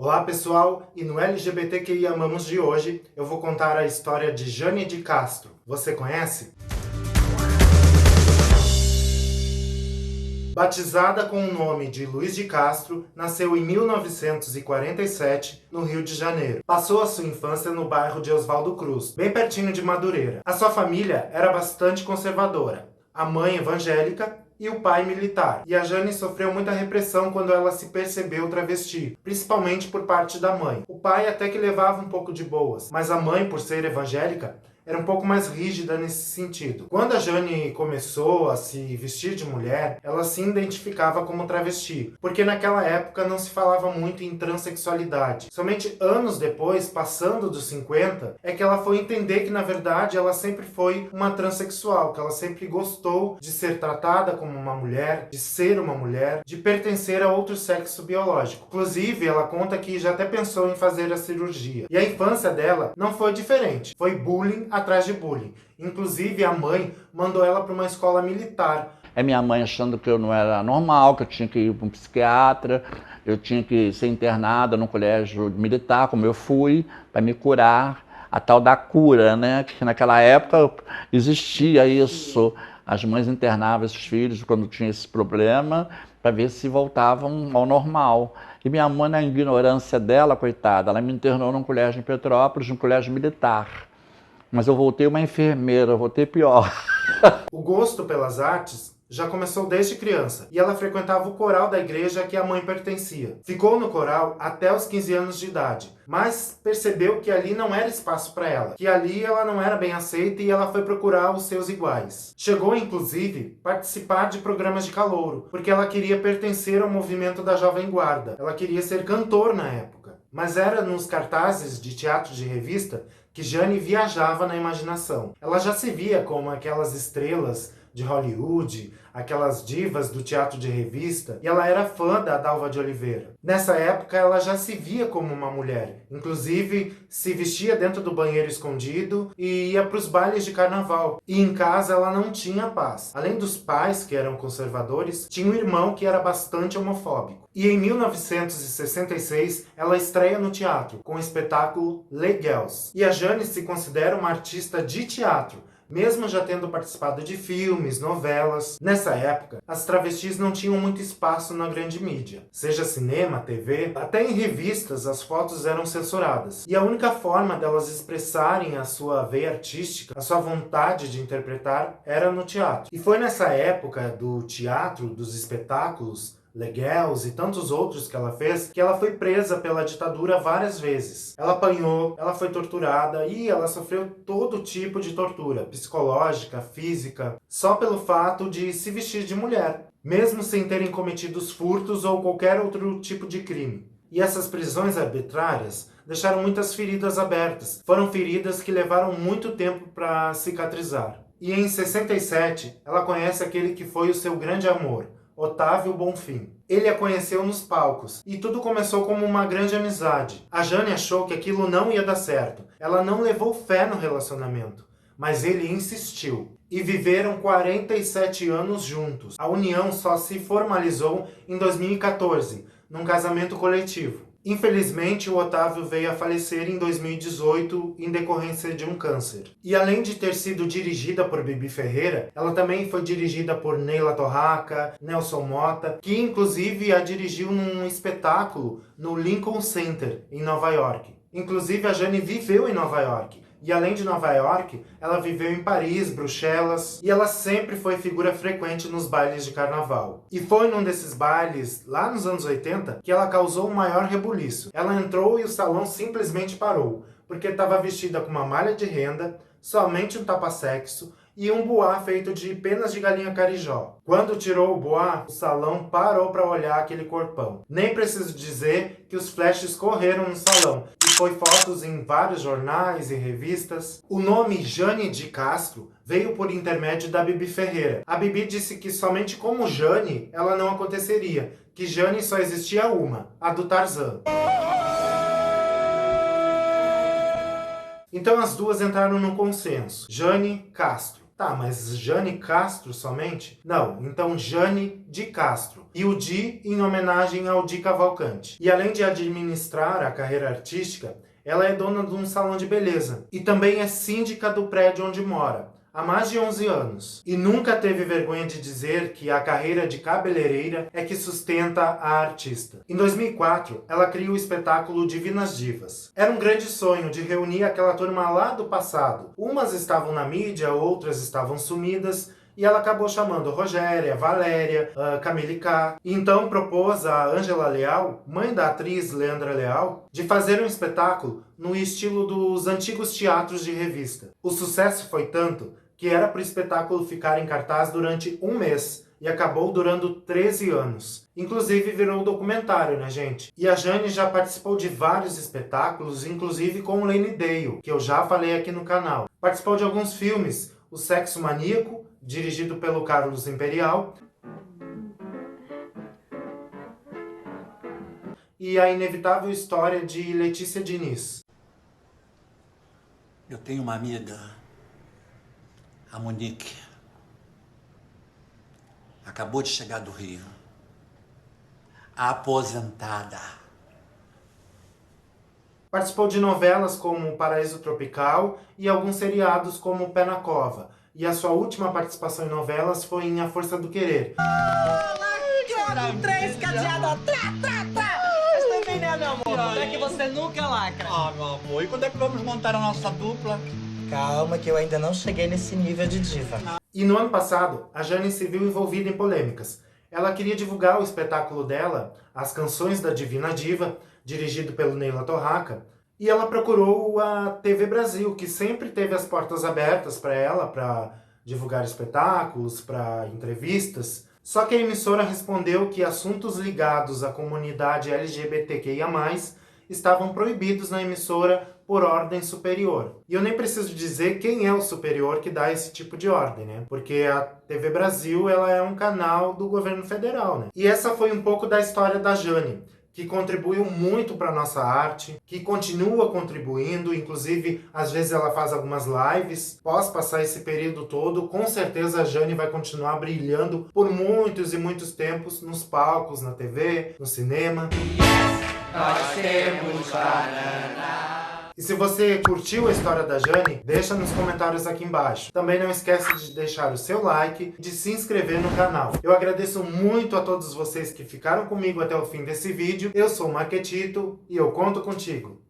Olá pessoal, e no LGBTQI Amamos de hoje eu vou contar a história de Jane de Castro. Você conhece? Batizada com o nome de Luiz de Castro, nasceu em 1947 no Rio de Janeiro. Passou a sua infância no bairro de Oswaldo Cruz, bem pertinho de Madureira. A sua família era bastante conservadora. A mãe evangélica e o pai militar. E a Jane sofreu muita repressão quando ela se percebeu travesti, principalmente por parte da mãe. O pai até que levava um pouco de boas, mas a mãe, por ser evangélica, era um pouco mais rígida nesse sentido. Quando a Jane começou a se vestir de mulher, ela se identificava como travesti, porque naquela época não se falava muito em transexualidade. Somente anos depois, passando dos 50, é que ela foi entender que na verdade ela sempre foi uma transexual, que ela sempre gostou de ser tratada como uma mulher, de ser uma mulher, de pertencer a outro sexo biológico. Inclusive, ela conta que já até pensou em fazer a cirurgia. E a infância dela não foi diferente. Foi bullying atrás de bullying. Inclusive, a mãe mandou ela para uma escola militar. É minha mãe achando que eu não era normal, que eu tinha que ir para um psiquiatra, eu tinha que ser internada no colégio militar, como eu fui, para me curar. A tal da cura, né? Que naquela época existia isso. As mães internavam esses filhos quando tinha esse problema, para ver se voltavam ao normal. E minha mãe, na ignorância dela, coitada, ela me internou num colégio em Petrópolis, num colégio militar. Mas eu voltei uma enfermeira, eu voltei pior. O gosto pelas artes já começou desde criança, e ela frequentava o coral da igreja a que a mãe pertencia. Ficou no coral até os 15 anos de idade, mas percebeu que ali não era espaço para ela, que ali ela não era bem aceita e ela foi procurar os seus iguais. Chegou, inclusive, a participar de programas de calouro, porque ela queria pertencer ao movimento da Jovem Guarda. Ela queria ser cantor na época. Mas era nos cartazes de teatro de revista que Jane viajava na imaginação. Ela já se via como aquelas estrelas de Hollywood, aquelas divas do teatro de revista, e ela era fã da Dalva de Oliveira. Nessa época, ela já se via como uma mulher. Inclusive, se vestia dentro do banheiro escondido e ia para os bailes de carnaval. E em casa, ela não tinha paz. Além dos pais, que eram conservadores, tinha um irmão que era bastante homofóbico. E em 1966, ela estreia no teatro, com o espetáculo Les Girls. E a Jane se considera uma artista de teatro, mesmo já tendo participado de filmes, novelas. Nessa época, as travestis não tinham muito espaço na grande mídia. Seja cinema, TV, até em revistas as fotos eram censuradas. E a única forma delas expressarem a sua veia artística, a sua vontade de interpretar, era no teatro. E foi nessa época do teatro, dos espetáculos, Les Girls e tantos outros que ela fez, que ela foi presa pela ditadura várias vezes. Ela apanhou, ela foi torturada e ela sofreu todo tipo de tortura, psicológica, física, só pelo fato de se vestir de mulher, mesmo sem terem cometido furtos ou qualquer outro tipo de crime. E essas prisões arbitrárias deixaram muitas feridas abertas. Foram feridas que levaram muito tempo para cicatrizar. E em 67, ela conhece aquele que foi o seu grande amor, Otávio Bonfim. Ele a conheceu nos palcos, e tudo começou como uma grande amizade. A Jane achou que aquilo não ia dar certo. Ela não levou fé no relacionamento, mas ele insistiu. E viveram 47 anos juntos. A união só se formalizou em 2014, num casamento coletivo. Infelizmente, o Otávio veio a falecer em 2018 em decorrência de um câncer. E além de ter sido dirigida por Bibi Ferreira, ela também foi dirigida por Neila Torraca, Nelson Motta, que inclusive a dirigiu num espetáculo no Lincoln Center, em Nova York. Inclusive, a Jane viveu em Nova York. E além de Nova York, ela viveu em Paris, Bruxelas, e ela sempre foi figura frequente nos bailes de carnaval. E foi num desses bailes, lá nos anos 80, que ela causou o maior rebuliço. Ela entrou e o salão simplesmente parou, porque estava vestida com uma malha de renda, somente um tapa-sexo e um boá feito de penas de galinha carijó. Quando tirou o boá, o salão parou para olhar aquele corpão. Nem preciso dizer que os flashes correram no salão, e foi fotos em vários jornais e revistas. O nome Jane de Castro veio por intermédio da Bibi Ferreira. A Bibi disse que somente como Jane ela não aconteceria, que Jane só existia uma, a do Tarzan. Então as duas entraram num consenso, Jane Castro. Tá, mas Jane Castro somente? Não, então Jane de Castro. E o Di em homenagem ao Di Cavalcante. E além de administrar a carreira artística, ela é dona de um salão de beleza. E também é síndica do prédio onde mora, há mais de 11 anos. E nunca teve vergonha de dizer que a carreira de cabeleireira é que sustenta a artista. Em 2004, ela criou o espetáculo Divinas Divas. Era um grande sonho de reunir aquela turma lá do passado. Umas estavam na mídia, outras estavam sumidas, e ela acabou chamando Rogéria, Valéria, Camille K. E então propôs a Ângela Leal, mãe da atriz Leandra Leal, de fazer um espetáculo no estilo dos antigos teatros de revista. O sucesso foi tanto que era para o espetáculo ficar em cartaz durante um mês e acabou durando 13 anos. Inclusive virou documentário, né, gente? E a Jane já participou de vários espetáculos, inclusive com o Lane Dale, que eu já falei aqui no canal. Participou de alguns filmes, O Sexo Maníaco, dirigido pelo Carlos Imperial, e A Inevitável História de Letícia Diniz. Eu tenho uma amiga, a Monique. Acabou de chegar do Rio. Aposentada. Participou de novelas como Paraíso Tropical e alguns seriados como Pé na Cova. E a sua última participação em novelas foi em A Força do Querer. Olá, 3 cadeados, Vocês também, né, meu amor? Como é que você nunca lacra? Ah, meu amor, e quando é que vamos montar a nossa dupla? Calma, que eu ainda não cheguei nesse nível de diva. E no ano passado, a Jane se viu envolvida em polêmicas. Ela queria divulgar o espetáculo dela, As Canções da Divina Diva, dirigido pelo Neila Torraca, e ela procurou a TV Brasil, que sempre teve as portas abertas para ela, para divulgar espetáculos, para entrevistas. Só que a emissora respondeu que assuntos ligados à comunidade LGBTQIA+, estavam proibidos na emissora por ordem superior. E eu nem preciso dizer quem é o superior que dá esse tipo de ordem, né? Porque a TV Brasil, ela é um canal do governo federal, né? E essa foi um pouco da história da Jane, que contribuiu muito para a nossa arte, que continua contribuindo, inclusive às vezes ela faz algumas lives. Após passar esse período todo, com certeza a Jane vai continuar brilhando por muitos e muitos tempos nos palcos, na TV, no cinema. Nós temos banana. E se você curtiu a história da Jane, deixa nos comentários aqui embaixo. Também não esquece de deixar o seu like e de se inscrever no canal. Eu agradeço muito a todos vocês que ficaram comigo até o fim desse vídeo. Eu sou o Marquetito e eu conto contigo.